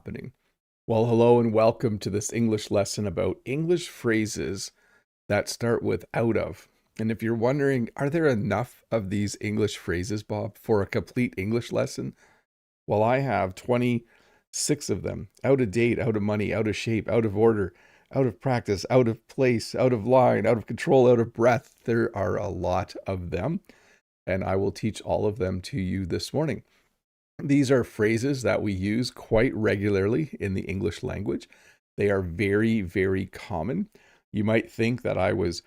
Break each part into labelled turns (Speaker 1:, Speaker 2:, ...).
Speaker 1: Happening. Well, hello and welcome to this English lesson about English phrases that start with out of. And if you're wondering, are there enough of these English phrases, Bob, for a complete English lesson? Well, I have 26 of them. Out of date, out of money, out of shape, out of order, out of practice, out of place, out of line, out of control, out of breath. There are a lot of them, and I will teach all of them to you this morning. These are phrases that we use quite regularly in the English language. They are very, very common. You might think that I was,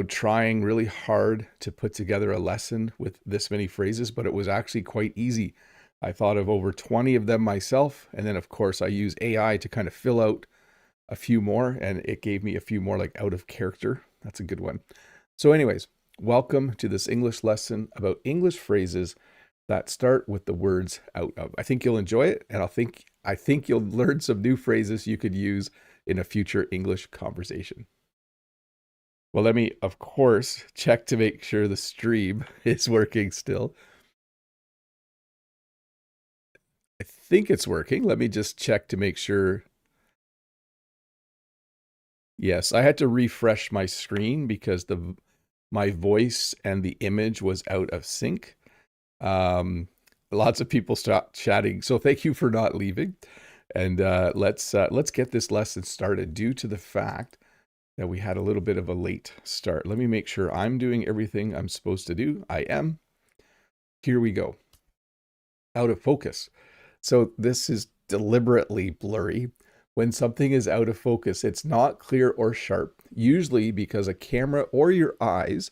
Speaker 1: trying really hard to put together a lesson with this many phrases, but it was actually quite easy. I thought of over 20 of them myself. And then, of course, I use AI to kind of fill out a few more, and it gave me a few more like out of character. That's a good one. So, anyways, welcome to this English lesson about English phrases that start with the words out of. I think you'll enjoy it, and I think you'll learn some new phrases you could use in a future English conversation. Well, let me, of course, check to make sure the stream is working still. I think it's working. Let me just check to make sure. Yes, I had to refresh my screen because my voice and the image was out of sync. Lots of people stopped chatting, so thank you for not leaving. And let's get this lesson started due to the fact that we had a little bit of a late start. Let me make sure I'm doing everything I'm supposed to do. I am. Here we go. Out of focus. So this is deliberately blurry. When something is out of focus, it's not clear or sharp, usually because a camera or your eyes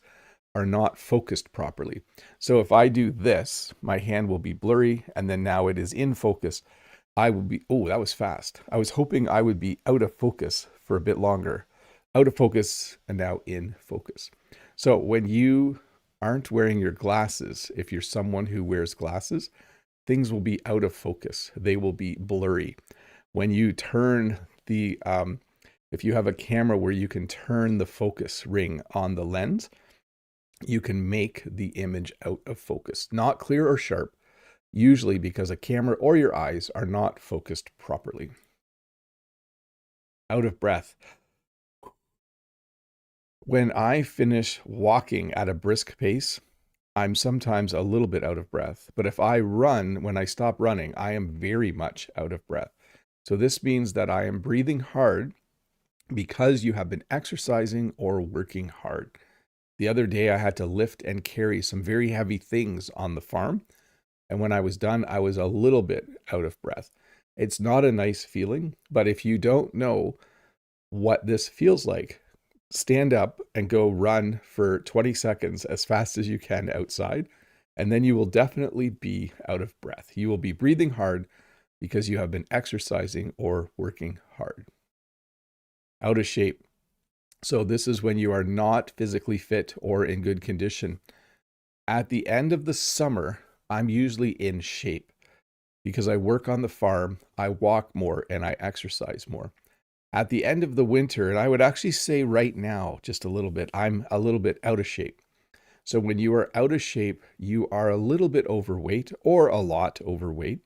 Speaker 1: are not focused properly. So if I do this, my hand will be blurry, and then now it is in focus. I will be, oh, that was fast. I was hoping I would be out of focus for a bit longer. Out of focus and now in focus. So when you aren't wearing your glasses, if you're someone who wears glasses, things will be out of focus. They will be blurry. When you turn if you have a camera where you can turn the focus ring on the lens, you can make the image out of focus. Not clear or sharp, usually because a camera or your eyes are not focused properly. Out of breath. When I finish walking at a brisk pace, I'm sometimes a little bit out of breath. But if I run, when I stop running, I am very much out of breath. So this means that I am breathing hard because you have been exercising or working hard. The other day, I had to lift and carry some very heavy things on the farm. And when I was done, I was a little bit out of breath. It's not a nice feeling, but if you don't know what this feels like, stand up and go run for 20 seconds as fast as you can outside, and then you will definitely be out of breath. You will be breathing hard because you have been exercising or working hard. Out of shape. So this is when you are not physically fit or in good condition. At the end of the summer, I'm usually in shape because I work on the farm, I walk more, and I exercise more. At the end of the winter, and I would actually say right now, just a little bit, I'm a little bit out of shape. So when you are out of shape, you are a little bit overweight or a lot overweight.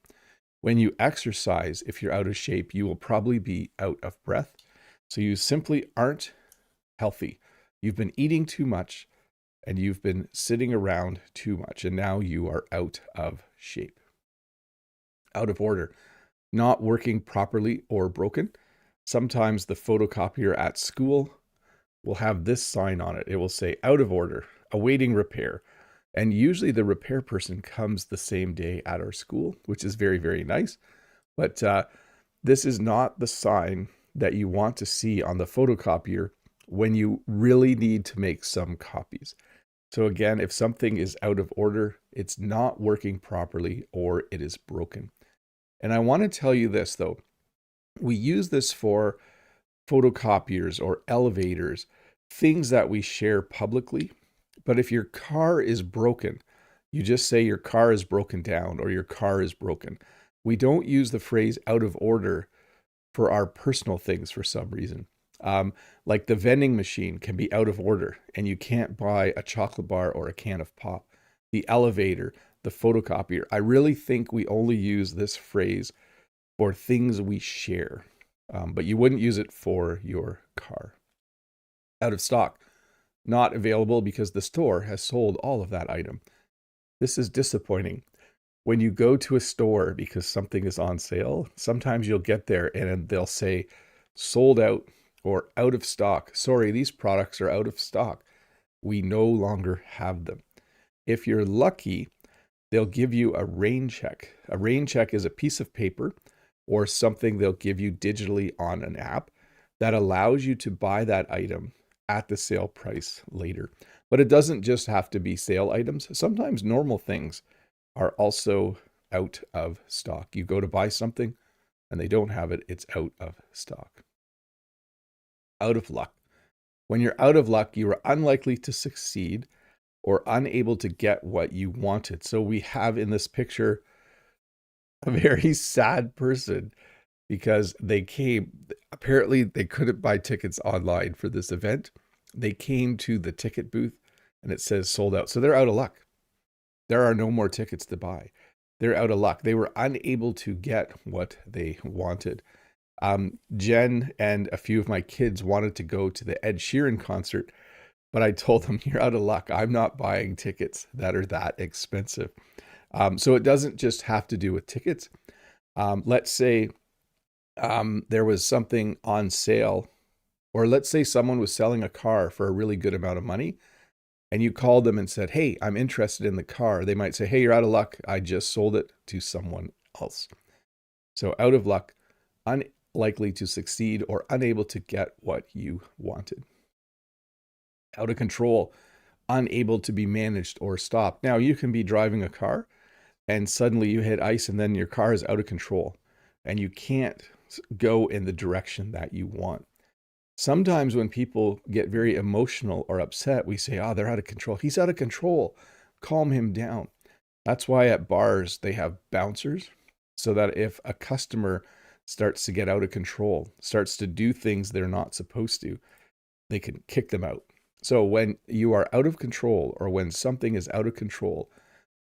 Speaker 1: When you exercise, if you're out of shape, you will probably be out of breath. So you simply aren't healthy. You've been eating too much and you've been sitting around too much, and now you are out of shape. Out of order, not working properly or broken. Sometimes the photocopier at school will have this sign on it. It will say out of order, awaiting repair. And usually the repair person comes the same day at our school, which is very, very nice. But this is not the sign that you want to see on the photocopier when you really need to make some copies. So again, if something is out of order, it's not working properly or it is broken. And I want to tell you this though. We use this for photocopiers or elevators, things that we share publicly. But if your car is broken, you just say your car is broken down or your car is broken. We don't use the phrase out of order for our personal things for some reason. Like the vending machine can be out of order and you can't buy a chocolate bar or a can of pop. The elevator, the photocopier. I really think we only use this phrase for things we share, but you wouldn't use it for your car. Out of stock, not available because the store has sold all of that item. This is disappointing. When you go to a store because something is on sale, sometimes you'll get there and they'll say sold out or out of stock. Sorry, these products are out of stock. We no longer have them. If you're lucky, they'll give you a rain check. A rain check is a piece of paper or something they'll give you digitally on an app that allows you to buy that item at the sale price later. But it doesn't just have to be sale items. Sometimes normal things are also out of stock. You go to buy something and they don't have it, it's out of stock. Out of luck. When you're out of luck, you are unlikely to succeed or unable to get what you wanted. So we have in this picture a very sad person because apparently they couldn't buy tickets online for this event. They came to the ticket booth and it says sold out. So they're out of luck. There are no more tickets to buy. They're out of luck. They were unable to get what they wanted. Jen and a few of my kids wanted to go to the Ed Sheeran concert, but I told them, you're out of luck. I'm not buying tickets that are that expensive. So it doesn't just have to do with tickets. Let's say there was something on sale, or let's say someone was selling a car for a really good amount of money, and you called them and said, hey, I'm interested in the car. They might say, hey, you're out of luck. I just sold it to someone else. So out of luck, unlikely to succeed or unable to get what you wanted. Out of control, unable to be managed or stopped. Now you can be driving a car and suddenly you hit ice and then your car is out of control and you can't go in the direction that you want. Sometimes when people get very emotional or upset, we say, oh, they're out of control. He's out of control. Calm him down. That's why at bars they have bouncers, so that if a customer starts to get out of control, starts to do things they're not supposed to, they can kick them out. So when you are out of control or when something is out of control,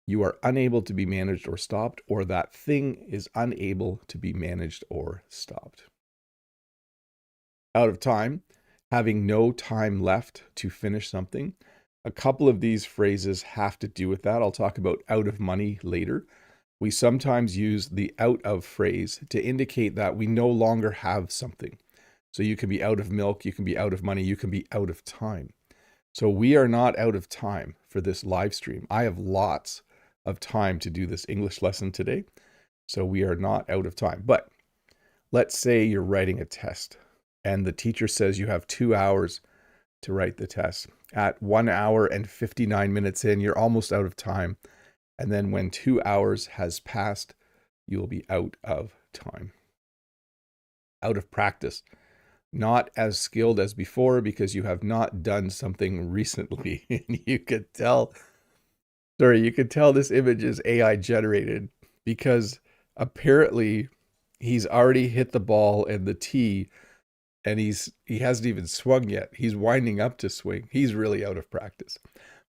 Speaker 1: you are unable to be managed or stopped, or that thing is unable to be managed or stopped. Out of time, having no time left to finish something. A couple of these phrases have to do with that. I'll talk about out of money later. We sometimes use the out of phrase to indicate that we no longer have something. So you can be out of milk, you can be out of money, you can be out of time. So we are not out of time for this live stream. I have lots of time to do this English lesson today. So we are not out of time. But let's say you're writing a test and the teacher says you have 2 hours to write the test. At 1 hour and 59 minutes in, you're almost out of time. And then when 2 hours has passed, you will be out of time. Out of practice. Not as skilled as before because you have not done something recently. And you could tell this image is AI generated because apparently he's already hit the ball and the tee and he hasn't even swung yet. He's winding up to swing. He's really out of practice.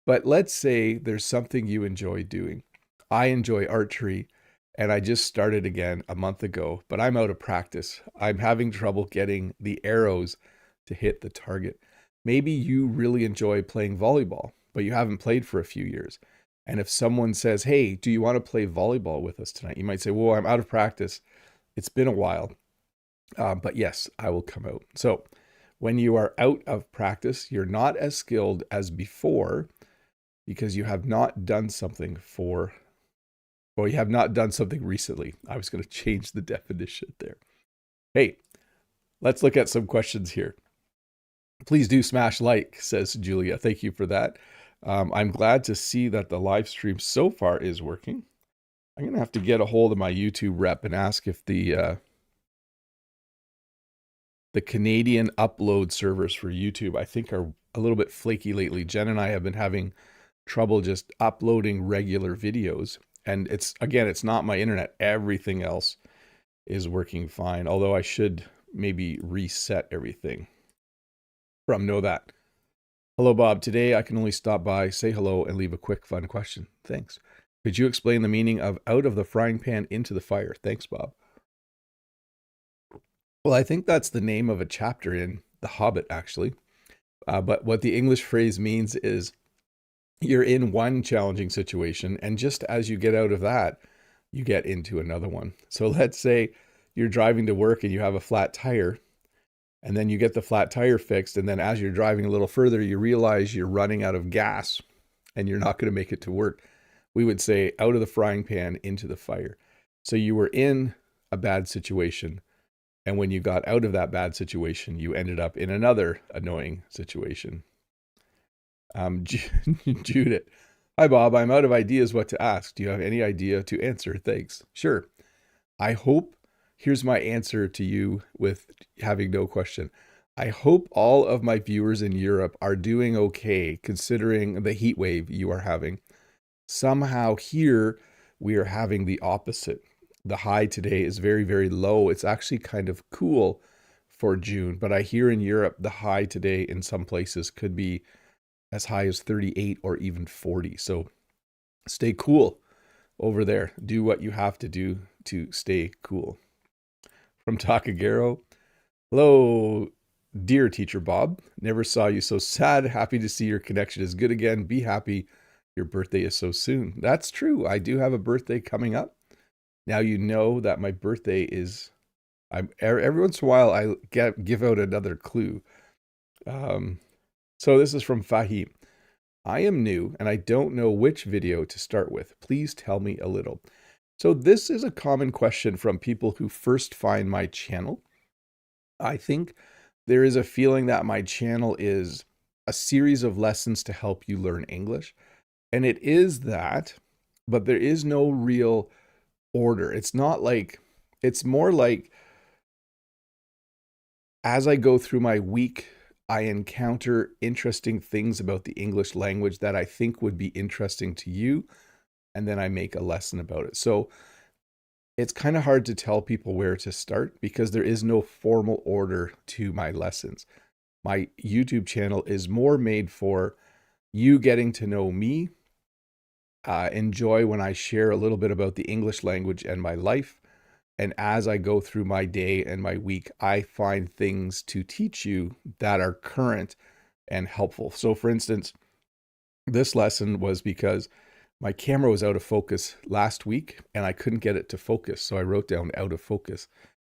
Speaker 1: But let's say there's something you enjoy doing. I enjoy archery, and I just started again a month ago, but I'm out of practice. I'm having trouble getting the arrows to hit the target. Maybe you really enjoy playing volleyball, but you haven't played for a few years. And if someone says, hey, do you want to play volleyball with us tonight? You might say, well, I'm out of practice. It's been a while. But yes, I will come out. So when you are out of practice, you're not as skilled as before because you have not done something you have not done something recently. I was going to change the definition there. Hey, let's look at some questions here. Please do smash like, says Julia. Thank you for that. I'm glad to see that the live stream so far is working. I'm going to have to get a hold of my YouTube rep and ask if the Canadian upload servers for YouTube, I think, are a little bit flaky lately. Jen and I have been having trouble just uploading regular videos. And it's not my internet. Everything else is working fine. Although I should maybe reset everything. From Know That. Hello, Bob. Today I can only stop by, say hello, and leave a quick fun question. Thanks. Could you explain the meaning of out of the frying pan into the fire? Thanks, Bob. Well, I think that's the name of a chapter in The Hobbit, actually. But what the English phrase means is you're in one challenging situation, and just as you get out of that, you get into another one. So let's say you're driving to work and you have a flat tire, and then you get the flat tire fixed, and then as you're driving a little further, you realize you're running out of gas and you're not going to make it to work. We would say out of the frying pan into the fire. So you were in a bad situation, and when you got out of that bad situation, you ended up in another annoying situation. Judith. Hi, Bob. I'm out of ideas what to ask. Do you have any idea to answer? Thanks. Sure. I hope, here's my answer to you with having no question. I hope all of my viewers in Europe are doing okay considering the heat wave you are having. Somehow here we are having the opposite. The high today is very, very low. It's actually kind of cool for June, but I hear in Europe the high today in some places could be as high as 38 or even 40. So stay cool over there. Do what you have to do to stay cool. From Takagero. Hello, dear teacher Bob. Never saw you so sad. Happy to see your connection is good again. Be happy. Your birthday is so soon. That's true. I do have a birthday coming up. Now you know that my birthday is. Every once in a while I give out another clue. So this is from Fahim. I am new and I don't know which video to start with. Please tell me a little. So this is a common question from people who first find my channel. I think there is a feeling that my channel is a series of lessons to help you learn English. And it is that, but there is no real order. It's not like, it's more like as I go through my week, I encounter interesting things about the English language that I think would be interesting to you. And then I make a lesson about it. So it's kind of hard to tell people where to start because there is no formal order to my lessons. My YouTube channel is more made for you getting to know me, enjoy when I share a little bit about the English language and my life. And as I go through my day and my week, I find things to teach you that are current and helpful. So for instance, this lesson was because my camera was out of focus last week and I couldn't get it to focus. So I wrote down out of focus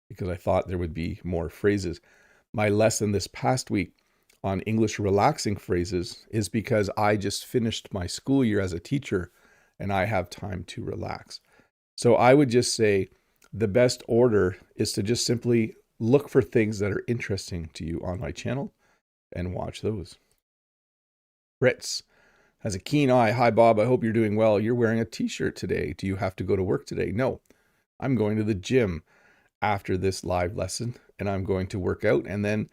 Speaker 1: because I thought there would be more phrases. My lesson this past week on English relaxing phrases is because I just finished my school year as a teacher and I have time to relax. So I would just say the best order is to just simply look for things that are interesting to you on my channel and watch those. Ritz has a keen eye. Hi, Bob. I hope you're doing well. You're wearing a t-shirt today. Do you have to go to work today? No, I'm going to the gym after this live lesson and I'm going to work out. And then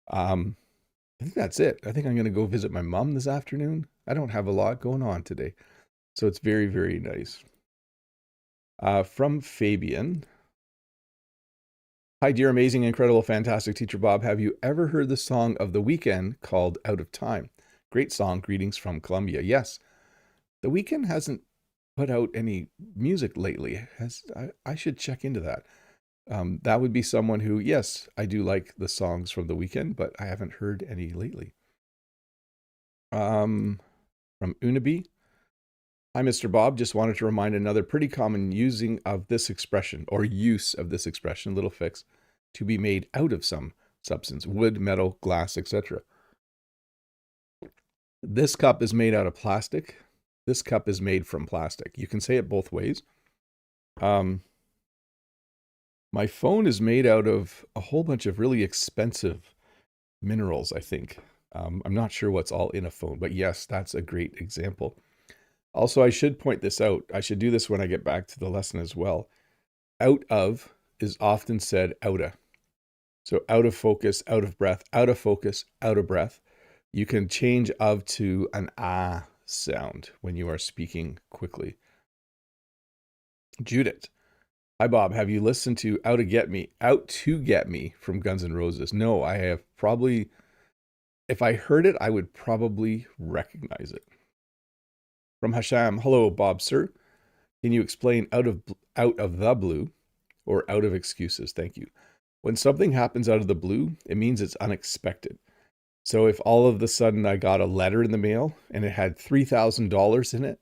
Speaker 1: I think that's it. I think I'm going to go visit my mom this afternoon. I don't have a lot going on today. So it's very, very nice. From Fabian. Hi, dear, amazing, incredible, fantastic teacher Bob. Have you ever heard the song of The Weeknd called Out of Time? Great song. Greetings from Colombia. Yes. The Weeknd hasn't put out any music lately. I should check into that. That would be someone who, yes, I do like the songs from The Weeknd, but I haven't heard any lately. From Unabi. Hi, Mr. Bob. Just wanted to remind another pretty common using of this expression or use of this expression, little fix, to be made out of some substance, wood, metal, glass, etc. This cup is made out of plastic. This cup is made from plastic. You can say it both ways. My phone is made out of a whole bunch of really expensive minerals, I think. I'm not sure what's all in a phone, but yes, that's a great example. Also, I should point this out. I should do this when I get back to the lesson as well. Out of is often said outa. So out of focus, out of breath, out of focus, out of breath. You can change of to an ah sound when you are speaking quickly. Judith. Hi, Bob. Have you listened to Out to Get Me from Guns N' Roses? No, I have probably, if I heard it, I would probably recognize it. From Hasham, hello, Bob, sir. Can you explain out of the blue or out of excuses? Thank you. When something happens out of the blue, it means it's unexpected. So if all of a sudden I got a letter in the mail and it had $3,000 in it,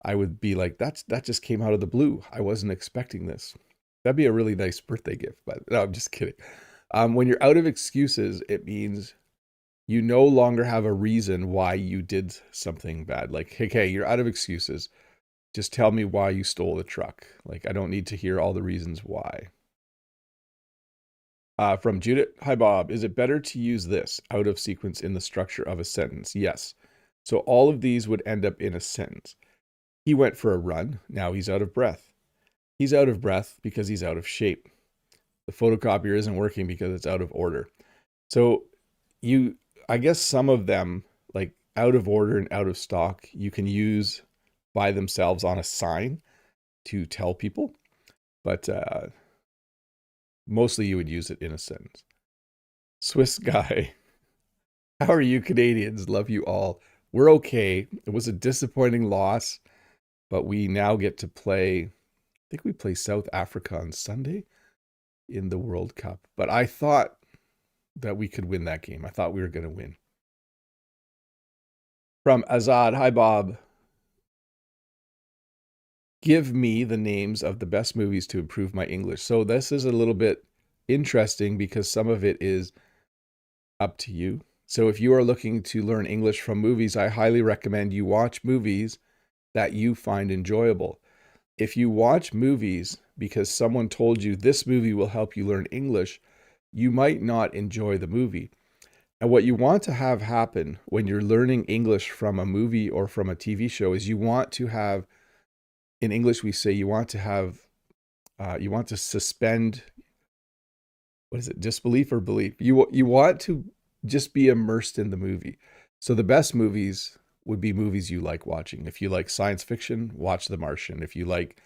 Speaker 1: I would be like, that just came out of the blue. I wasn't expecting this. That'd be a really nice birthday gift, but no, I'm just kidding. When you're out of excuses, it means you no longer have a reason why you did something bad. Like, hey, you're out of excuses. Just tell me why you stole the truck. Like, I don't need to hear all the reasons why. From Judith, hi Bob, is it better to use this out of sequence in the structure of a sentence? Yes. So all of these would end up in a sentence. He went for a run. Now he's out of breath. He's out of breath because he's out of shape. The photocopier isn't working because it's out of order. So I guess some of them, like out of order and out of stock, you can use by themselves on a sign to tell people. But mostly you would use it in a sentence. Swiss guy. How are you Canadians? Love you all. We're okay. It was a disappointing loss, but we now get to play, I think we play South Africa on Sunday in the World Cup. But I thought that we could win that game. I thought we were going to win. From Azad, hi Bob. Give me the names of the best movies to improve my English. So this is a little bit interesting because some of it is up to you. So if you are looking to learn English from movies, I highly recommend you watch movies that you find enjoyable. If you watch movies because someone told you this movie will help you learn English, you might not enjoy the movie. And what you want to have happen when you're learning English from a movie or from a TV show is you want to have, in English we say you want to suspend, what is it, disbelief or belief? You want to just be immersed in the movie. So the best movies would be movies you like watching. If you like science fiction, watch The Martian. If you like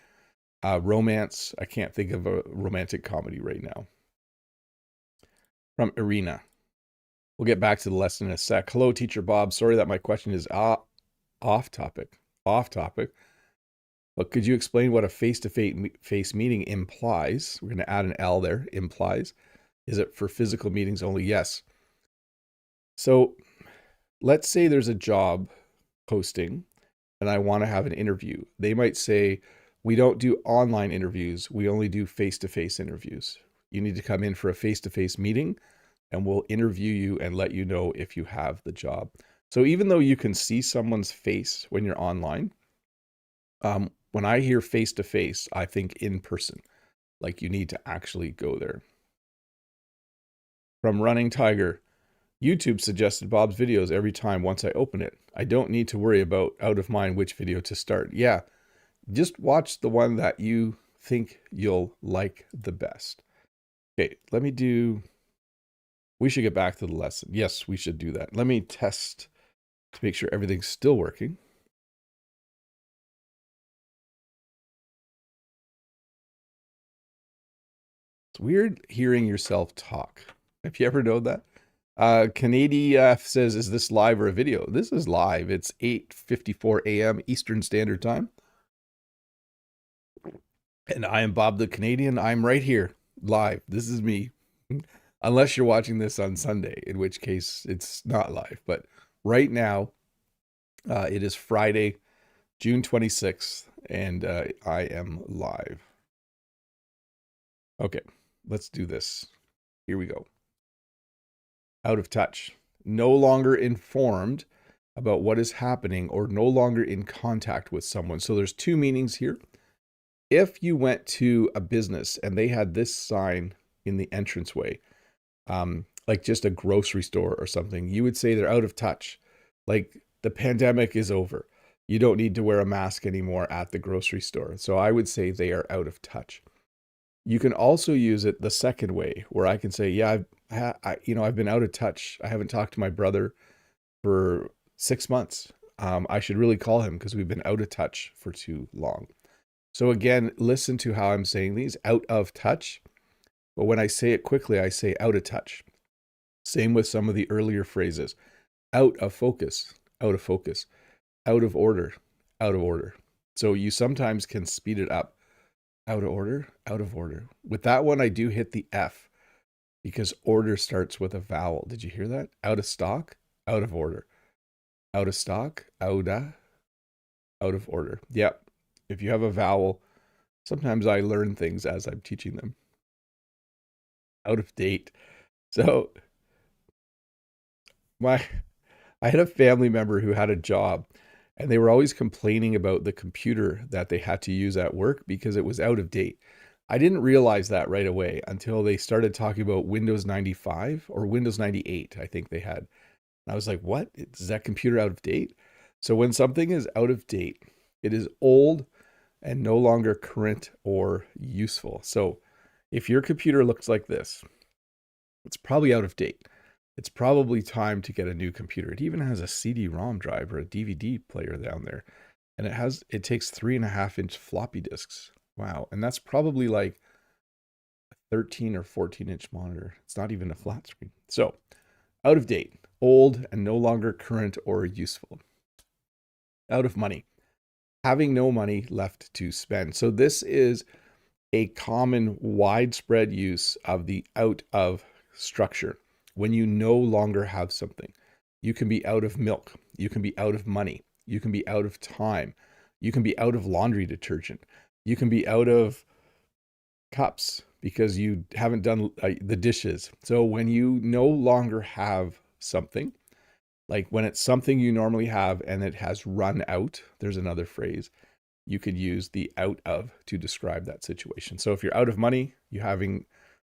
Speaker 1: romance, I can't think of a romantic comedy right now. From Irina. We'll get back to the lesson in a sec. Hello, Teacher Bob. Sorry that my question is off topic. But could you explain what a face-to-face meeting implies? We're going to add an L there, implies. Is it for physical meetings only? Yes. So let's say there's a job posting and I want to have an interview. They might say, we don't do online interviews. We only do face-to-face interviews. You need to come in for a face-to-face meeting and we'll interview you and let you know if you have the job. So even though you can see someone's face when you're online, when I hear face-to-face, I think in person, like you need to actually go there. From Running Tiger, YouTube suggested Bob's videos every time once I open it. I don't need to worry about out of mind which video to start. Yeah, just watch the one that you think you'll like the best. Okay, we should get back to the lesson. Yes, we should do that. Let me test to make sure everything's still working. It's weird hearing yourself talk. Have you ever known that? Canadian says, is this live or a video? This is live. It's 8:54 a.m. Eastern Standard Time. And I am Bob the Canadian. I'm right here, live. This is me. Unless you're watching this on Sunday, in which case it's not live. But right now, it is Friday, June 26th, and I am live. Okay, let's do this. Here we go. Out of touch. No longer informed about what is happening or no longer in contact with someone. So there's two meanings here. If you went to a business and they had this sign in the entranceway, like just a grocery store or something, you would say they're out of touch. Like the pandemic is over. You don't need to wear a mask anymore at the grocery store. So I would say they are out of touch. You can also use it the second way, where I can say, yeah, I've been out of touch. I haven't talked to my brother for 6 months. I should really call him because we've been out of touch for too long. So again, listen to how I'm saying these, out of touch. But when I say it quickly, I say out of touch. Same with some of the earlier phrases. Out of focus, out of focus. Out of order, out of order. So you sometimes can speed it up. Out of order, out of order. With that one, I do hit the F. because order starts with a vowel. Did you hear that? Out of stock, out of order. Out of stock, out of order. Yep. If you have a vowel, sometimes I learn things as I'm teaching them. Out of date. So my I had a family member who had a job and they were always complaining about the computer that they had to use at work because it was out of date. I didn't realize that right away until they started talking about Windows 95 or Windows 98, I think they had. And I was like, what? Is that computer out of date? So when something is out of date, it is old and no longer current or useful. So if your computer looks like this, it's probably out of date. It's probably time to get a new computer. It even has a CD-ROM drive or a DVD player down there. And it takes 3.5-inch floppy disks. Wow. And that's probably like a 13 or 14-inch monitor. It's not even a flat screen. So out of date, old, and no longer current or useful. Out of money, having no money left to spend. So this is a common widespread use of the out of structure. When you no longer have something, you can be out of milk, you can be out of money, you can be out of time, you can be out of laundry detergent, you can be out of cups because you haven't done the dishes. So when you no longer have something, like when it's something you normally have and it has run out, there's another phrase. You could use the out of to describe that situation. So if you're out of money, you're having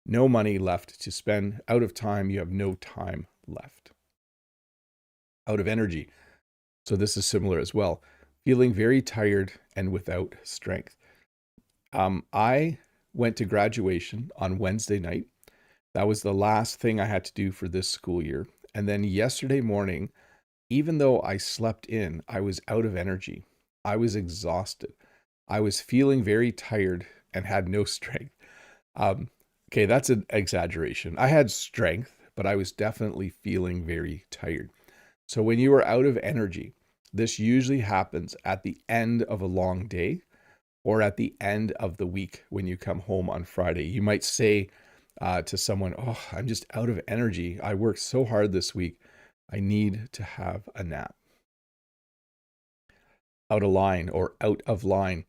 Speaker 1: no money left to spend. Out of time, you have no time left. Out of energy. So this is similar as well. Feeling very tired and without strength. I went to graduation on Wednesday night. That was the last thing I had to do for this school year. And then yesterday morning, even though I slept in, I was out of energy. I was exhausted. I was feeling very tired and had no strength. Okay, that's an exaggeration. I had strength, but I was definitely feeling very tired. So when you are out of energy, this usually happens at the end of a long day or at the end of the week when you come home on Friday. You might say to someone, oh, I'm just out of energy. I worked so hard this week. I need to have a nap. Out of line or out of line.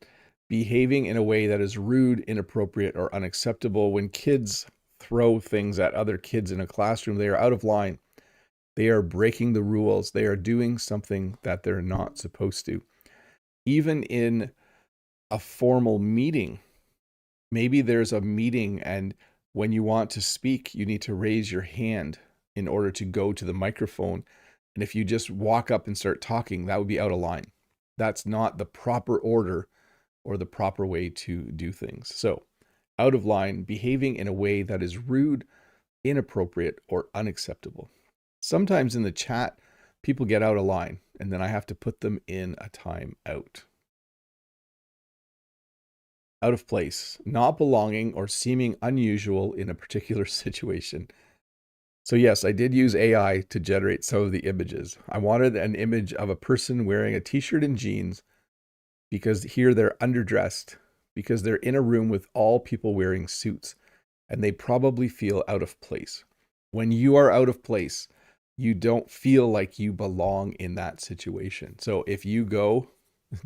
Speaker 1: Behaving in a way that is rude, inappropriate, or unacceptable. When kids throw things at other kids in a classroom, they are out of line. They are breaking the rules. They are doing something that they're not supposed to. Even in a formal meeting, maybe there's a meeting and when you want to speak, you need to raise your hand in order to go to the microphone. And if you just walk up and start talking, that would be out of line. That's not the proper order or the proper way to do things. So, out of line, behaving in a way that is rude, inappropriate, or unacceptable. Sometimes in the chat, people get out of line, and then I have to put them in a time out. Out of place, not belonging or seeming unusual in a particular situation. So yes, I did use AI to generate some of the images. I wanted an image of a person wearing a t-shirt and jeans because here they're underdressed, because they're in a room with all people wearing suits, and they probably feel out of place. When you are out of place, you don't feel like you belong in that situation. So if you go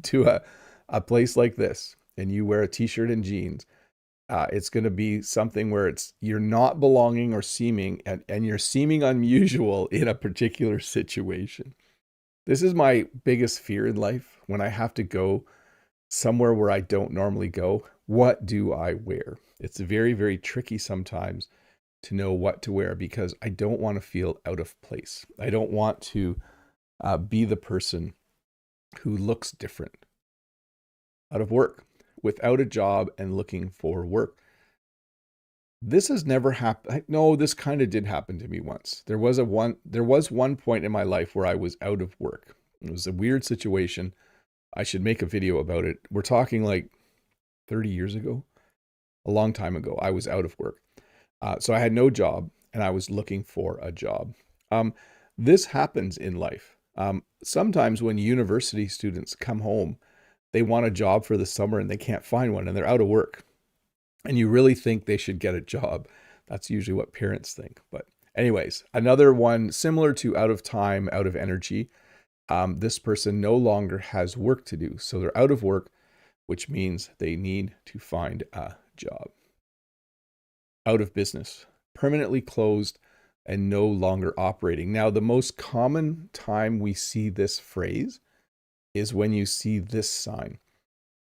Speaker 1: to a place like this and you wear a t-shirt and jeans, it's going to be something where you're not belonging or seeming, and you're seeming unusual in a particular situation. This is my biggest fear in life when I have to go somewhere where I don't normally go. What do I wear? It's very, very tricky sometimes to know what to wear because I don't want to feel out of place. I don't want to be the person who looks different. Out of work, without a job and looking for work. This has never happened. No, this kind of did happen to me once. There was one point in my life where I was out of work. It was a weird situation. I should make a video about it. We're talking like 30 years ago, a long time ago. I was out of work. So I had no job and I was looking for a job. This happens in life. Sometimes when university students come home, they want a job for the summer and they can't find one and they're out of work. And you really think they should get a job. That's usually what parents think. But anyways, another one similar to out of time, out of energy. This person no longer has work to do. So they're out of work, which means they need to find a job. Out of business, permanently closed and no longer operating. Now, the most common time we see this phrase is when you see this sign.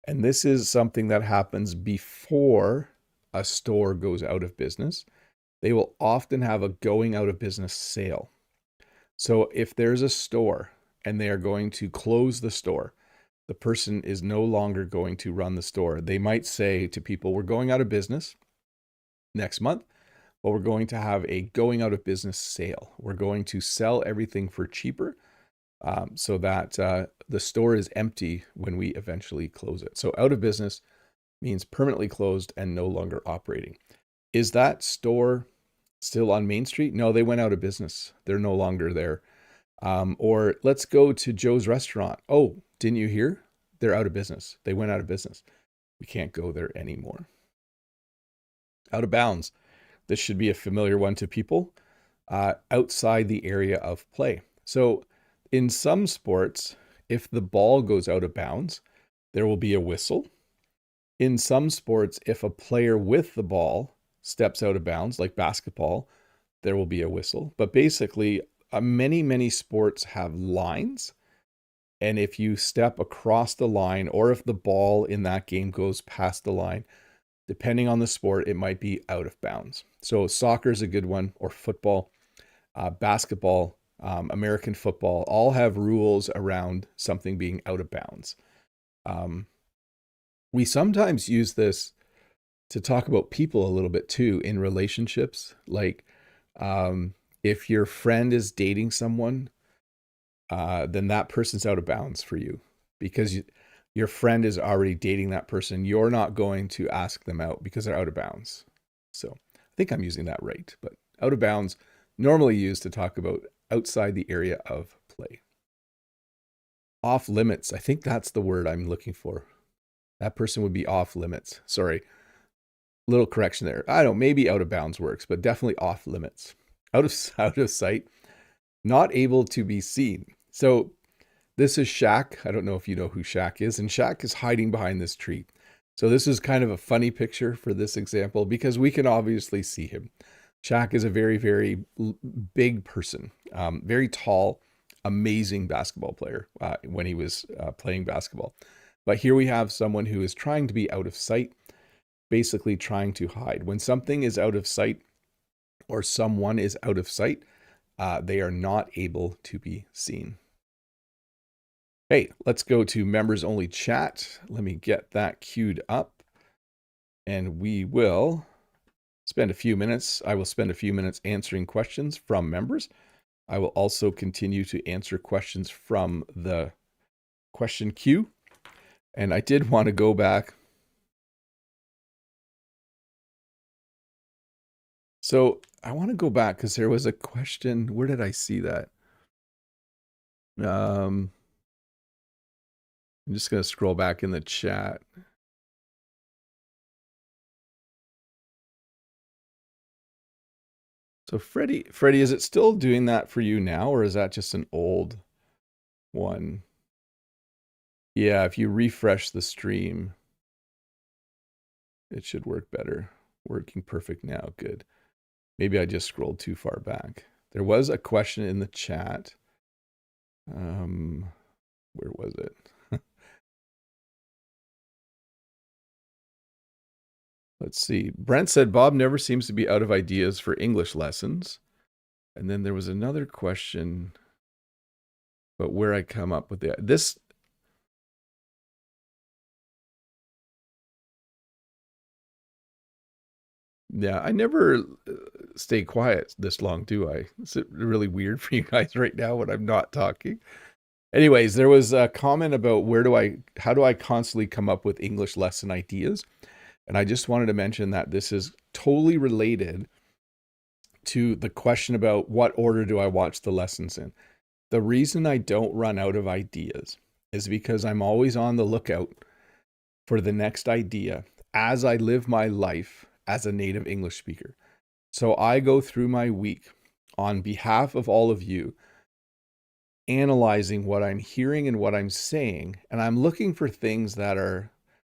Speaker 1: And this is something that happens before a store goes out of business. They will often have a going out of business sale. So if there's a store and they are going to close the store, the person is no longer going to run the store. They might say to people, we're going out of business next month, but we're going to have a going out of business sale. We're going to sell everything for cheaper so that the store is empty when we eventually close it. So out of business means permanently closed and no longer operating. Is that store still on Main Street? No, they went out of business. They're no longer there. Or let's go to Joe's restaurant. Oh, didn't you hear? They're out of business. They went out of business. We can't go there anymore. Out of bounds. This should be a familiar one to people. Outside the area of play. So in some sports, if the ball goes out of bounds, there will be a whistle. In some sports, if a player with the ball steps out of bounds, like basketball, there will be a whistle. But basically, many sports have lines. And if you step across the line, or if the ball in that game goes past the line, depending on the sport, it might be out of bounds. So soccer is a good one, or football, basketball, American football, all have rules around something being out of bounds. We sometimes use this to talk about people a little bit too in relationships. Like if your friend is dating someone, then that person's out of bounds for you because your friend is already dating that person. You're not going to ask them out because they're out of bounds. So I think I'm using that right, but out of bounds, normally used to talk about outside the area of play. Off limits. I think that's the word I'm looking for. That person would be off limits. Sorry. Little correction there. I don't know, maybe out of bounds works, but definitely off limits. Out of sight. Not able to be seen. So this is Shaq. I don't know if you know who Shaq is. And Shaq is hiding behind this tree. So this is kind of a funny picture for this example because we can obviously see him. Shaq is a very big person, very tall, amazing basketball player when he was playing basketball. But here we have someone who is trying to be out of sight, basically trying to hide. When something is out of sight or someone is out of sight, they are not able to be seen. Hey, let's go to members only chat. Let me get that queued up and we will spend a few minutes. I will spend a few minutes answering questions from members. I will also continue to answer questions from the question queue. And I did want to go back. So I want to go back because there was a question. Where did I see that? I'm just going to scroll back in the chat. So Freddie, is it still doing that for you now, or is that just an old one? Yeah, if you refresh the stream, it should work better. Working perfect now. Good. Maybe I just scrolled too far back. There was a question in the chat. Where was it? Let's see. Brent said Bob never seems to be out of ideas for English lessons. And then there was another question about where I come up with this. Yeah, I never stay quiet this long, do I? Is it really weird for you guys right now when I'm not talking? Anyways, there was a comment about how do I constantly come up with English lesson ideas? And I just wanted to mention that this is totally related to the question about what order do I watch the lessons in. The reason I don't run out of ideas is because I'm always on the lookout for the next idea as I live my life as a native English speaker. So I go through my week on behalf of all of you, analyzing what I'm hearing and what I'm saying, and I'm looking for things that are,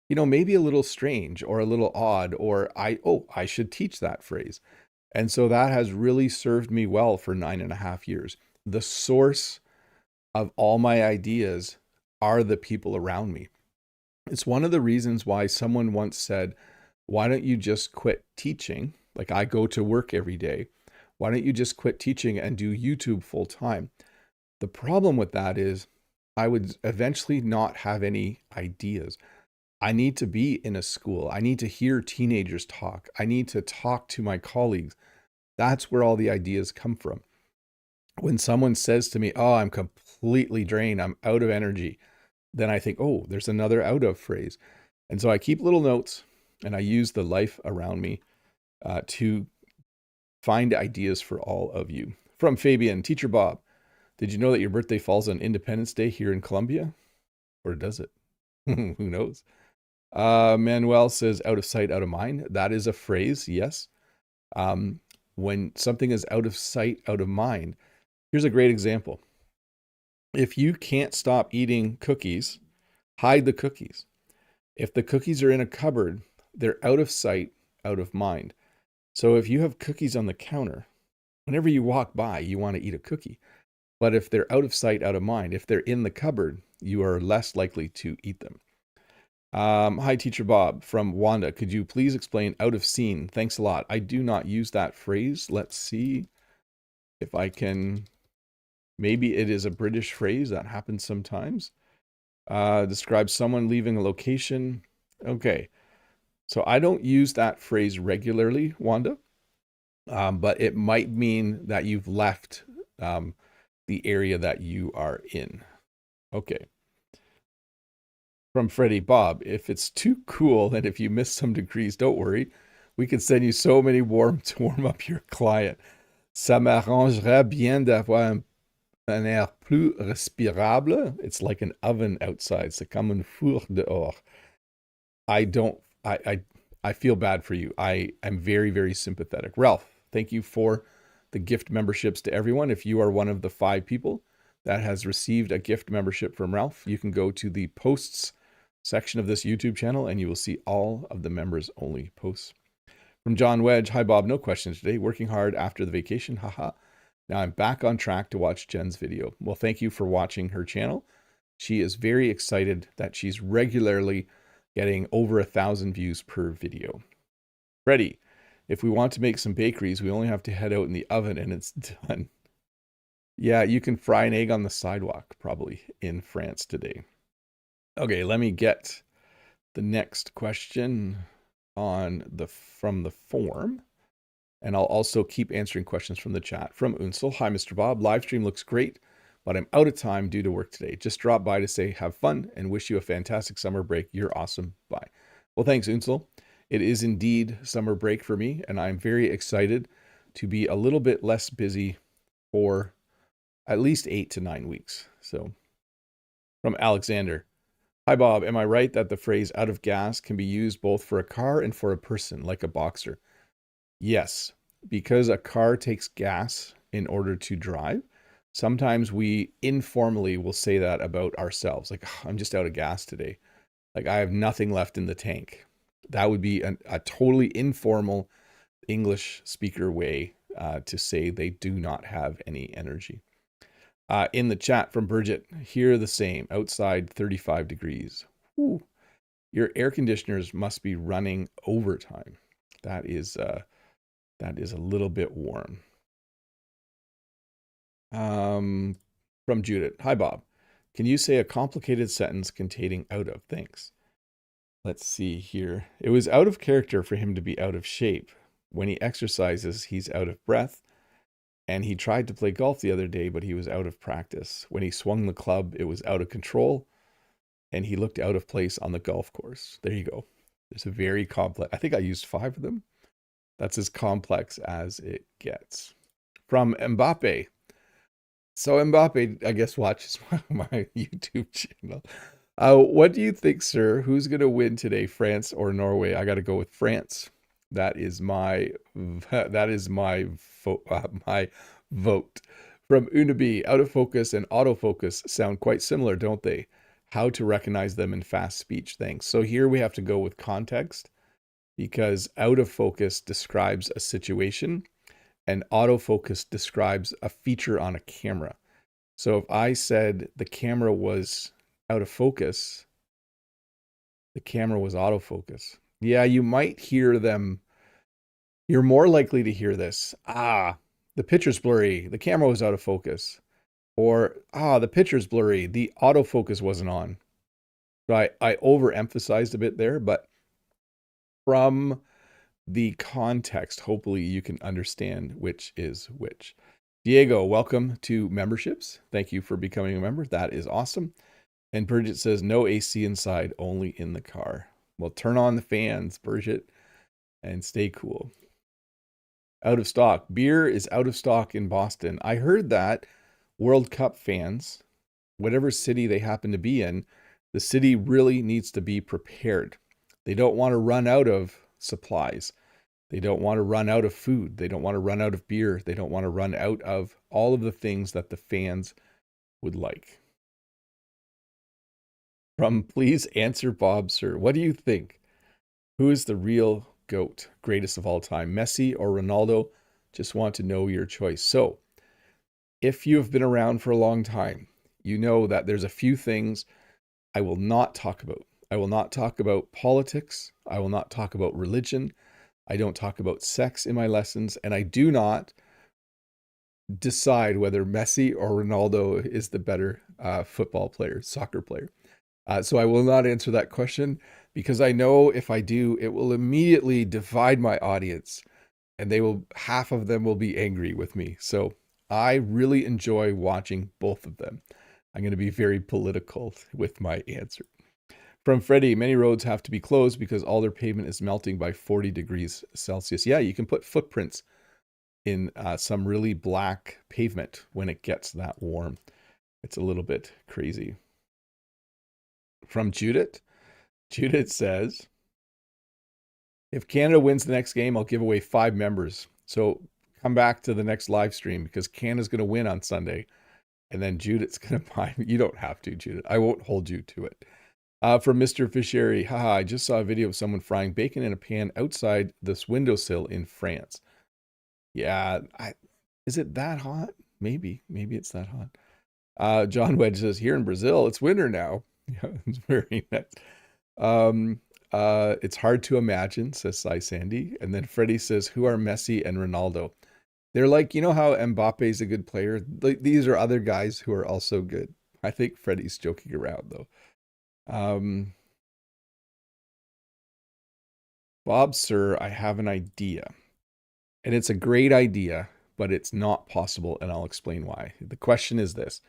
Speaker 1: maybe a little strange or a little odd, or I should teach that phrase. And so that has really served me well for 9.5 years. The source of all my ideas are the people around me. It's one of the reasons why someone once said, why don't you just quit teaching? Like, I go to work every day. Why don't you just quit teaching and do YouTube full time? The problem with that is I would eventually not have any ideas. I need to be in a school. I need to hear teenagers talk. I need to talk to my colleagues. That's where all the ideas come from. When someone says to me, oh, I'm completely drained, I'm out of energy, then I think, oh, there's another out of phrase. And so I keep little notes and I use the life around me to find ideas for all of you. From Fabian, Teacher Bob, did you know that your birthday falls on Independence Day here in Colombia? Or does it? Who knows? Manuel says, out of sight, out of mind. That is a phrase, yes. When something is out of sight, out of mind. Here's a great example. If you can't stop eating cookies, hide the cookies. If the cookies are in a cupboard, they're out of sight, out of mind. So if you have cookies on the counter, whenever you walk by, you want to eat a cookie. But if they're out of sight, out of mind, if they're in the cupboard, you are less likely to eat them. Hi, Teacher Bob from Wanda. Could you please explain out of scene? Thanks a lot. I do not use that phrase. Let's see if I can. Maybe it is a British phrase that happens sometimes. Describes someone leaving a location. Okay. So I don't use that phrase regularly, Wanda. But it might mean that you've left the area that you are in. Okay. From Freddie, Bob, if it's too cool and if you miss some degrees, don't worry. We can send you so many warm to warm up your client. Ça m'arrangerait bien d'avoir un air plus respirable. It's like an oven outside. C'est comme un four dehors. I feel bad for you. I am very, very sympathetic. Ralph, thank you for the gift memberships to everyone. If you are one of the 5 people that has received a gift membership from Ralph, you can go to the posts section of this YouTube channel and you will see all of the members only posts. From John Wedge, hi Bob, no questions today. Working hard after the vacation, haha. Now I'm back on track to watch Jen's video. Well, thank you for watching her channel. She is very excited that she's regularly getting over 1,000 views per video. Freddie, if we want to make some bakeries, we only have to head out in the oven and it's done. Yeah, you can fry an egg on the sidewalk probably in France today. Okay, let me get the next question from the form. And I'll also keep answering questions from the chat. From Unsel, hi Mr. Bob, live stream looks great, but I'm out of time due to work today. Just drop by to say have fun and wish you a fantastic summer break. You're awesome. Bye. Well, thanks, Unsel. It is indeed summer break for me, and I'm very excited to be a little bit less busy for at least 8 to 9 weeks. So, from Alexander, hi Bob, am I right that the phrase out of gas can be used both for a car and for a person, like a boxer? Yes, because a car takes gas in order to drive. Sometimes we informally will say that about ourselves. Like, oh, I'm just out of gas today. Like, I have nothing left in the tank. That would be a totally informal English speaker way to say they do not have any energy. In the chat from Bridget, here the same. Outside 35 degrees. Whew. Your air conditioners must be running overtime. That is a little bit warm. From Judith. Hi, Bob. Can you say a complicated sentence containing out of? Thanks. Let's see here. It was out of character for him to be out of shape. When he exercises, he's out of breath. And he tried to play golf the other day, but he was out of practice. When he swung the club, it was out of control. And he looked out of place on the golf course. There you go. There's a very complex. I think I used 5 of them. That's as complex as it gets. From Mbappe. So Mbappe, I guess, watches my YouTube channel. What do you think, sir? Who's going to win today, France or Norway? I got to go with France. That is my my vote. From Unabi, out of focus and autofocus sound quite similar, don't they? How to recognize them in fast speech. Thanks. So here we have to go with context because out of focus describes a situation and autofocus describes a feature on a camera. So if I said the camera was out of focus, the camera was autofocus. Yeah, you might hear them. You're more likely to hear this. The picture's blurry. The camera was out of focus. Or, the picture's blurry. The autofocus wasn't on. So I overemphasized a bit there, but from the context, hopefully you can understand which is which. Diego, welcome to memberships. Thank you for becoming a member. That is awesome. And Bridget says, no AC inside, only in the car. Well, turn on the fans, Bridget, and stay cool. Out of stock. Beer is out of stock in Boston. I heard that World Cup fans, whatever city they happen to be in, the city really needs to be prepared. They don't want to run out of supplies. They don't want to run out of food. They don't want to run out of beer. They don't want to run out of all of the things that the fans would like. From Please Answer Bob, sir. What do you think? Who is the real GOAT, greatest of all time? Messi or Ronaldo? Just want to know your choice. So, if you have been around for a long time, you know that there's a few things I will not talk about. I will not talk about politics. I will not talk about religion. I don't talk about sex in my lessons. And I do not decide whether Messi or Ronaldo is the better football player, soccer player. So I will not answer that question because I know if I do, it will immediately divide my audience and half of them will be angry with me. So I really enjoy watching both of them. I'm going to be very political with my answer. From Freddie, many roads have to be closed because all their pavement is melting by 40 degrees Celsius. Yeah, you can put footprints in some really black pavement when it gets that warm. It's a little bit crazy. From Judith, Judith says, if Canada wins the next game, I'll give away 5 members. So come back to the next live stream because Canada's going to win on Sunday. And then Judith's going to buy. You don't have to, Judith. I won't hold you to it. From Mr. Fishery, haha, I just saw a video of someone frying bacon in a pan outside this windowsill in France. Yeah, is it that hot? Maybe it's that hot. John Wedge says, here in Brazil, it's winter now. Yeah, it's very nice. It's hard to imagine, says Sai Sandy. And then Freddie says, who are Messi and Ronaldo? They're like, you know how Mbappe is a good player? These are other guys who are also good. I think Freddie's joking around, though. Bob, sir, I have an idea. And it's a great idea, but it's not possible, and I'll explain why. The question is this.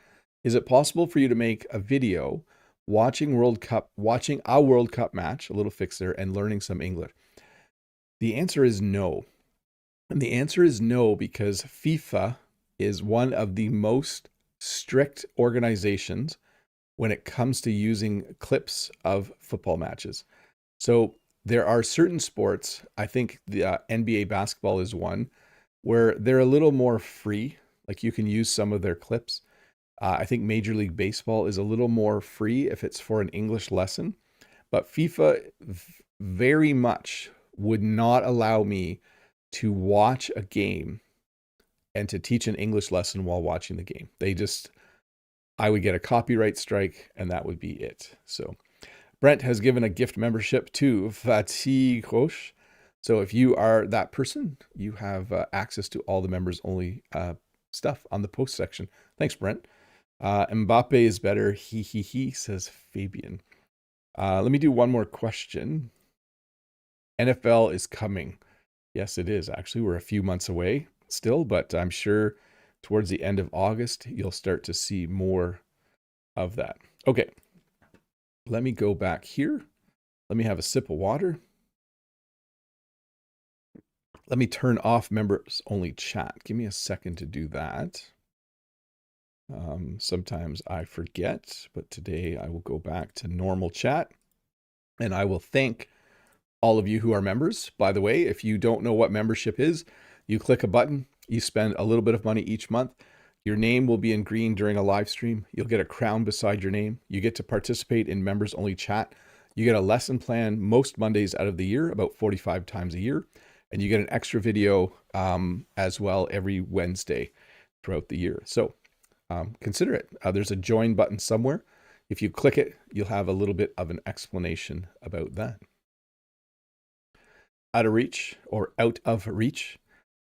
Speaker 1: Is it possible for you to make a video watching a World Cup match, a little fix there, and learning some English? The answer is no. And the answer is no because FIFA is one of the most strict organizations when it comes to using clips of football matches. So there are certain sports, I think the NBA basketball is one, where they're a little more free. Like you can use some of their clips. I think Major League Baseball is a little more free if it's for an English lesson. But FIFA very much would not allow me to watch a game and to teach an English lesson while watching the game. I would get a copyright strike and that would be it. So Brent has given a gift membership to Fatih Roche. So if you are that person, you have access to all the members only stuff on the post section. Thanks, Brent. Mbappe is better. He, says Fabian. Let me do one more question. NFL is coming. Yes, it is. Actually, we're a few months away still, but I'm sure towards the end of August, you'll start to see more of that. Okay. Let me go back here. Let me have a sip of water. Let me turn off members only chat. Give me a second to do that. Sometimes I forget, but today I will go back to normal chat and I will thank All of you who are members, by the way, if you don't know what membership is, you click a button, you spend a little bit of money each month. Your name will be in green during a live stream. You'll get a crown beside your name. You get to participate in members only chat. You get a lesson plan most Mondays out of the year, about 45 times a year. And you get an extra video as well every Wednesday throughout the year. So consider it. There's a join button somewhere. If you click it, you'll have a little bit of an explanation about that. Out of reach or out of reach,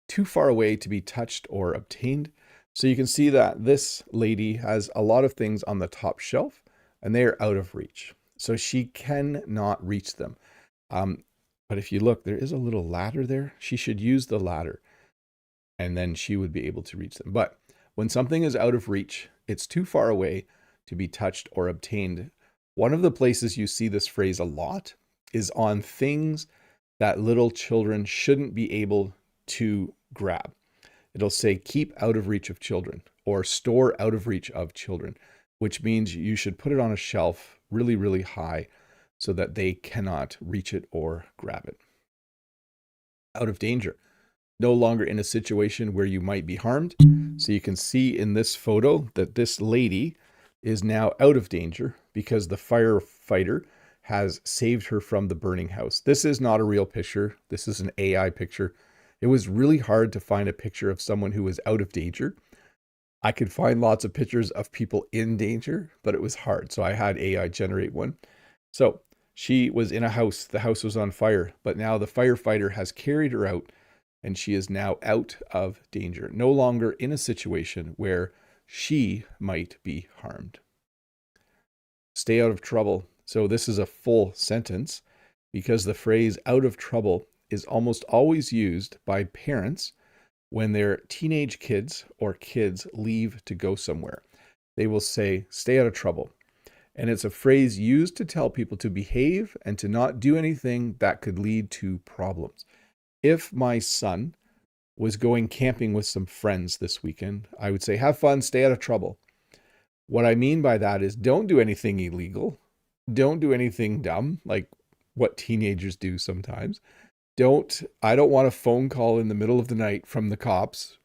Speaker 1: too far away to be touched or obtained. So you can see that this lady has a lot of things on the top shelf and they are out of reach. So she cannot reach them. But if you look, there is a little ladder there. She should use the ladder and then she would be able to reach them. But when something is out of reach, it's too far away to be touched or obtained. One of the places you see this phrase a lot is on things that little children shouldn't be able to grab. It'll say keep out of reach of children or store out of reach of children, which means you should put it on a shelf really, really high so that they cannot reach it or grab it. Out of danger, no longer in a situation where you might be harmed. So you can see in this photo that this lady is now out of danger because the firefighter has saved her from the burning house. This is not a real picture. This is an AI picture. It was really hard to find a picture of someone who was out of danger. I could find lots of pictures of people in danger, but it was hard. So I had AI generate one. So she was in a house. The house was on fire, but now the firefighter has carried her out and she is now out of danger, no longer in a situation where she might be harmed. Stay out of trouble. So this is a full sentence because the phrase out of trouble is almost always used by parents when their teenage kids or kids leave to go somewhere. They will say, stay out of trouble. And it's a phrase used to tell people to behave and to not do anything that could lead to problems. If my son was going camping with some friends this weekend, I would say, have fun, stay out of trouble. What I mean by that is don't do anything illegal. Don't do anything dumb, like what teenagers do sometimes. I don't want a phone call in the middle of the night from the cops.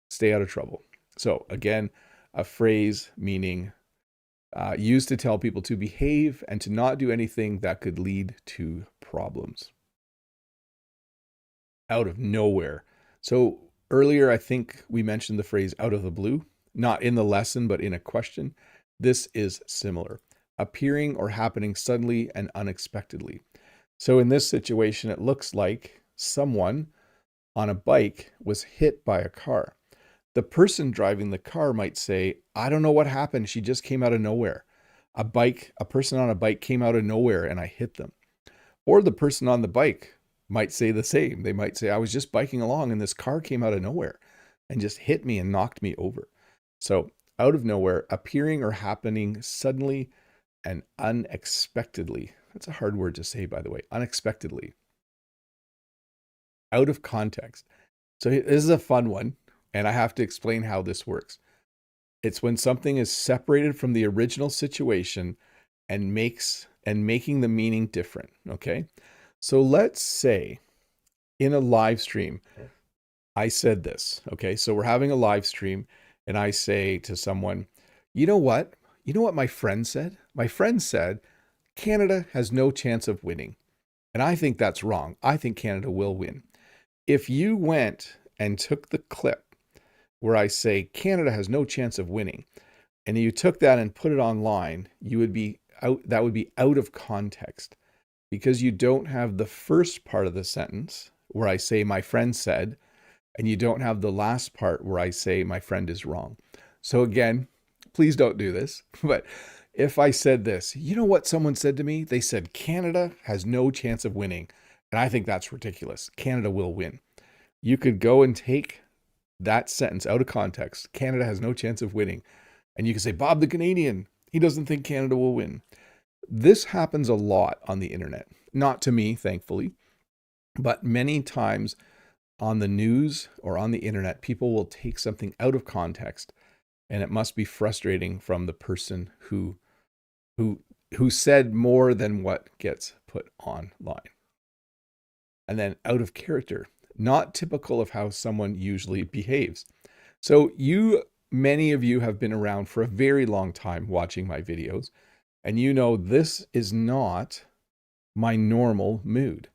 Speaker 1: Stay out of trouble. So again, a phrase meaning used to tell people to behave and to not do anything that could lead to problems. Out of nowhere. So earlier, I think we mentioned the phrase out of the blue, not in the lesson, but in a question. This is similar. Appearing or happening suddenly and unexpectedly. So in this situation, it looks like someone on a bike was hit by a car. The person driving the car might say, I don't know what happened. She just came out of nowhere. A person on a bike came out of nowhere and I hit them. Or the person on the bike might say the same. They might say, I was just biking along and this car came out of nowhere and just hit me and knocked me over. So out of nowhere, appearing or happening suddenly and unexpectedly. That's a hard word to say, by the way, unexpectedly. Out of context. So this is a fun one, and I have to explain how this works. It's when something is separated from the original situation and making the meaning different, okay? So let's say in a live stream, I said this, okay? So we're having a live stream and I say to someone, you know what? You know what my friend said? My friend said, Canada has no chance of winning. And I think that's wrong. I think Canada will win. If you went and took the clip where I say Canada has no chance of winning, and you took that and put it online, that would be out of context because you don't have the first part of the sentence where I say my friend said, and you don't have the last part where I say my friend is wrong. So again, please don't do this. But if I said this, you know what someone said to me? They said Canada has no chance of winning. And I think that's ridiculous. Canada will win. You could go and take that sentence out of context. Canada has no chance of winning. And you can say, Bob the Canadian, he doesn't think Canada will win. This happens a lot on the internet. Not to me, thankfully, but many times on the news or on the internet, people will take something out of context, and it must be frustrating from the person who said more than what gets put online. And then out of character, not typical of how someone usually behaves. So many of you have been around for a very long time watching my videos, and you know this is not my normal mood.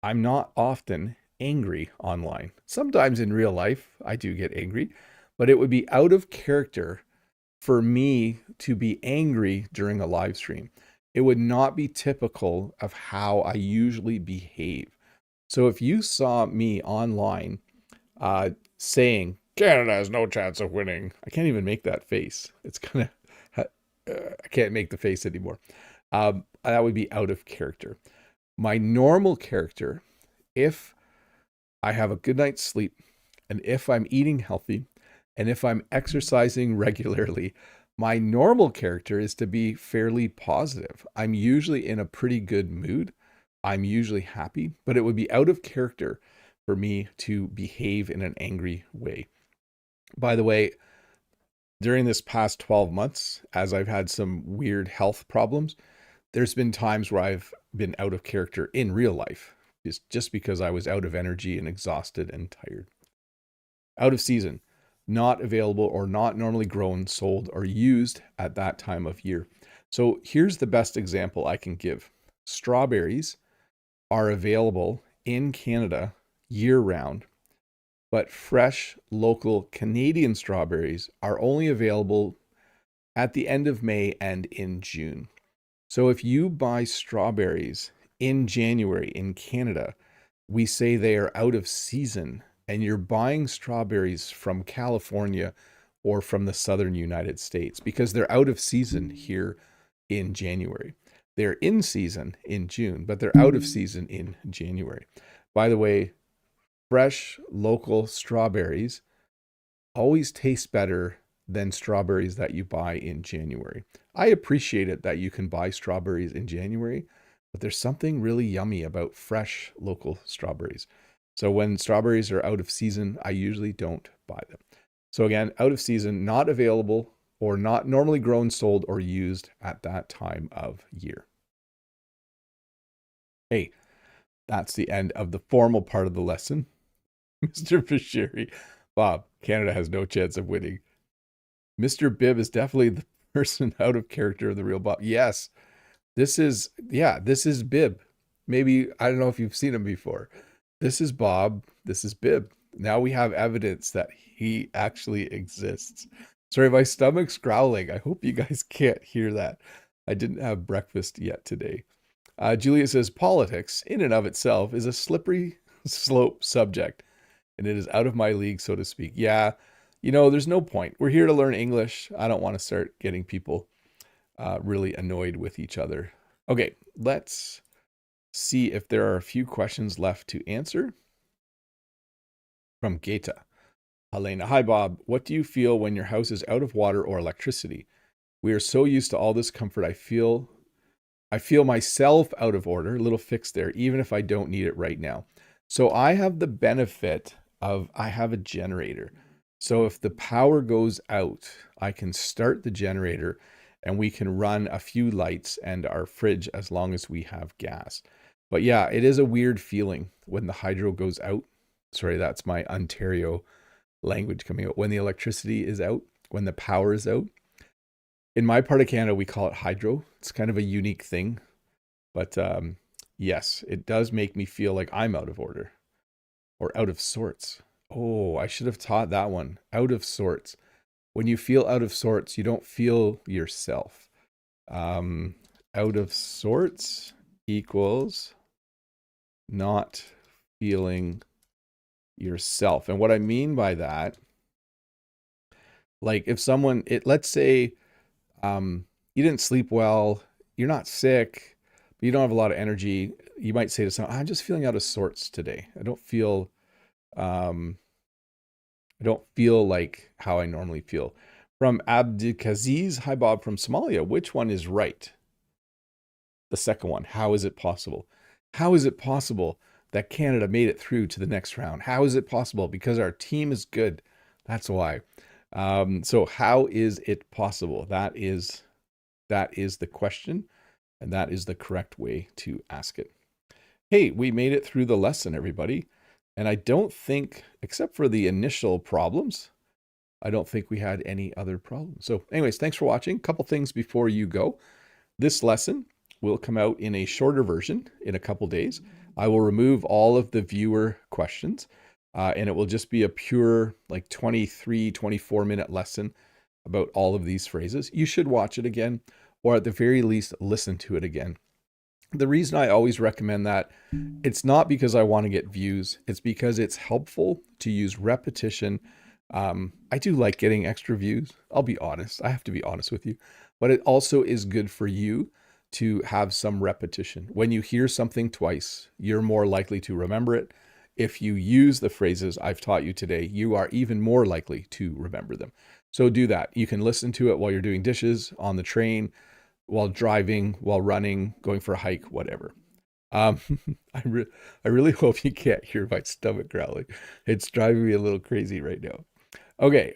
Speaker 1: I'm not often angry online. Sometimes in real life, I do get angry, but it would be out of character for me to be angry during a live stream. It would not be typical of how I usually behave. So if you saw me online saying, Canada has no chance of winning, I can't even make that face. It's kind of, I can't make the face anymore. That would be out of character. My normal character, if I have a good night's sleep, and if I'm eating healthy, and if I'm exercising regularly, my normal character is to be fairly positive. I'm usually in a pretty good mood. I'm usually happy, but it would be out of character for me to behave in an angry way. By the way, during this past 12 months, as I've had some weird health problems, there's been times where I've been out of character in real life, just because I was out of energy and exhausted and tired. Out of season, not available or not normally grown, sold, or used at that time of year. So here's the best example I can give. Strawberries are available in Canada year-round, but fresh, local Canadian strawberries are only available at the end of May and in June. So if you buy strawberries in January in Canada, we say they are out of season, and you're buying strawberries from California or from the southern United States because they're out of season here in January. They're in season in June, but they're out of season in January. By the way, fresh local strawberries always taste better than strawberries that you buy in January. I appreciate it that you can buy strawberries in January, but there's something really yummy about fresh local strawberries. So when strawberries are out of season, I usually don't buy them. So again, out of season, not available, or not normally grown, sold, or used at that time of year. Hey, that's the end of the formal part of the lesson. Mr. Bashiri, Bob, Canada has no chance of winning. Mr. Bibb is definitely the person out of character of the real Bob. Yes, this is Bibb. Maybe, I don't know if you've seen him before. This is Bob. This is Bibb. Now we have evidence that he actually exists. Sorry, my stomach's growling. I hope you guys can't hear that. I didn't have breakfast yet today. Julia says, politics in and of itself is a slippery slope subject, and it is out of my league, so to speak. Yeah, there's no point. We're here to learn English. I don't want to start getting people really annoyed with each other. Okay, let's see if there are a few questions left to answer. From Geta. Helena, hi Bob. What do you feel when your house is out of water or electricity? We are so used to all this comfort. I feel myself out of order, a little fix there, even if I don't need it right now. So I have the benefit of, I have a generator. So if the power goes out, I can start the generator and we can run a few lights and our fridge as long as we have gas. But yeah, it is a weird feeling when the hydro goes out. Sorry, that's my Ontario language coming out. When the electricity is out, when the power is out. In my part of Canada, we call it hydro. It's kind of a unique thing. But yes, it does make me feel like I'm out of order or out of sorts. Oh, I should have taught that one. Out of sorts. When you feel out of sorts, you don't feel yourself. Out of sorts equals not feeling yourself. And what I mean by that, like if someone, let's say you didn't sleep well, you're not sick, but you don't have a lot of energy. You might say to someone, I'm just feeling out of sorts today. I don't feel like how I normally feel. From Abdikaziz, hi Bob from Somalia. Which one is right? The second one. How is it possible? How is it possible that Canada made it through to the next round? How is it possible? Because our team is good. That's why. So how is it possible? That is the question, and that is the correct way to ask it. Hey, we made it through the lesson, everybody. And I don't think, except for the initial problems, I don't think we had any other problems. So anyways, thanks for watching. Couple things before you go. This lesson will come out in a shorter version in a couple days. I will remove all of the viewer questions, and it will just be a pure like 23, 24-minute lesson about all of these phrases. You should watch it again, or at the very least, listen to it again. The reason I always recommend that, it's not because I want to get views. It's because it's helpful to use repetition. I do like getting extra views. I'll be honest. I have to be honest with you. But it also is good for you to have some repetition. When you hear something twice, you're more likely to remember it. If you use the phrases I've taught you today, you are even more likely to remember them. So do that. You can listen to it while you're doing dishes, on the train, while driving, while running, going for a hike, whatever. Um, I really hope you can't hear my stomach growling. It's driving me a little crazy right now. Okay,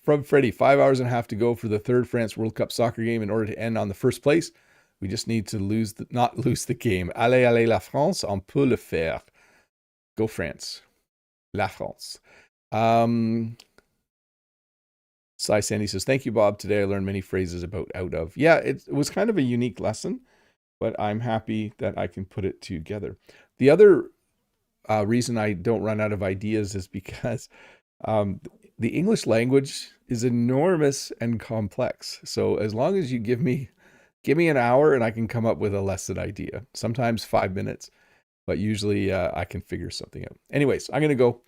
Speaker 1: from Freddie, 5 hours and a half to go for the third France World Cup soccer game. In order to end on the first place, we just need to not lose the game. Allez, allez, la France, on peut le faire. Go France. La France. Sai Sandy says, thank you, Bob. Today I learned many phrases about out of. Yeah, it was kind of a unique lesson, but I'm happy that I can put it together. The other reason I don't run out of ideas is because the English language is enormous and complex. So as long as you give me an hour and I can come up with a lesson idea, sometimes 5 minutes, but usually I can figure something out. Anyways, I'm going to go.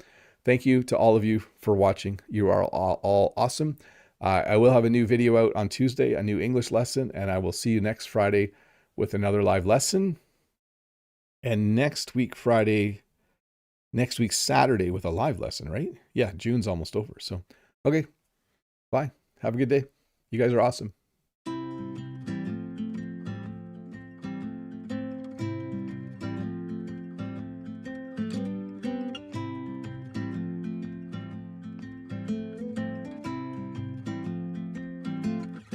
Speaker 1: Thank you to all of you for watching. You are all awesome. I will have a new video out on Tuesday, a new English lesson, and I will see you next Friday with another live lesson. And next week, Saturday with a live lesson, right? Yeah, June's almost over. So, okay, bye. Have a good day. You guys are awesome.